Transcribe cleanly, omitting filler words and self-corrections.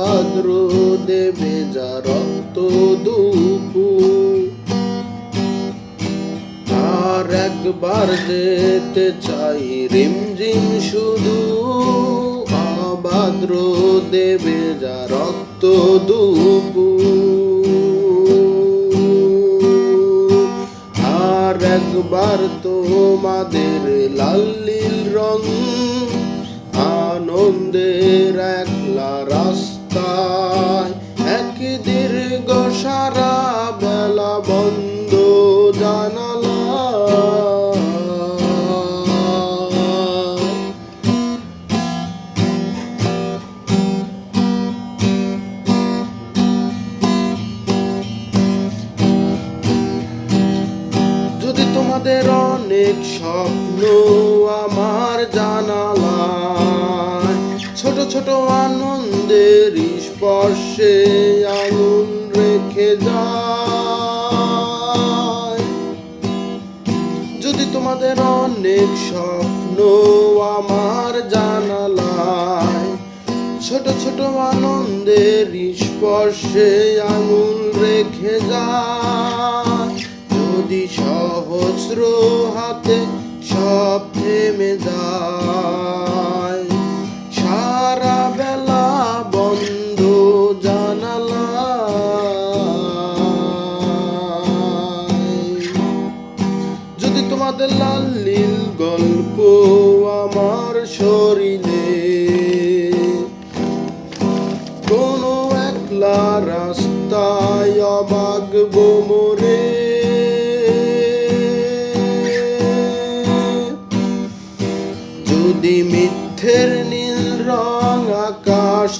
অবাধ রোদে ভেজা রক্ত দুপুর। আর একবার যেতে চাই রিমঝিম শুধু, অবাধ রোদে ভেজা রক্ত দুপুর। আর একবার তোমাদের লাল নীল রং, আনন্দের একলা রাস্তায়, এক দীর্ঘ সারা বেলা বন্ধ জানালা। যদি তোমাদের অনেক স্বপ্ন আমার জানালায়, ছোট ছোট আনন্দের স্পর্শে আগুন রেখে যায়। যদি তোমাদের অনেক স্বপ্ন আমার জানালায়, ছোট ছোট আনন্দের স্পর্শে আগুন রেখে যায়। যদি সহস্র হাতে সব থেমে যায়, সারা বেলা বন্ধ জানালায়। যদি তোমাদের লাল নীল গল্প আমার শরীরে, কোনো একলা রাস্তায় অবাক মোরে। যদি মিথ্যের নীল রং আকাশ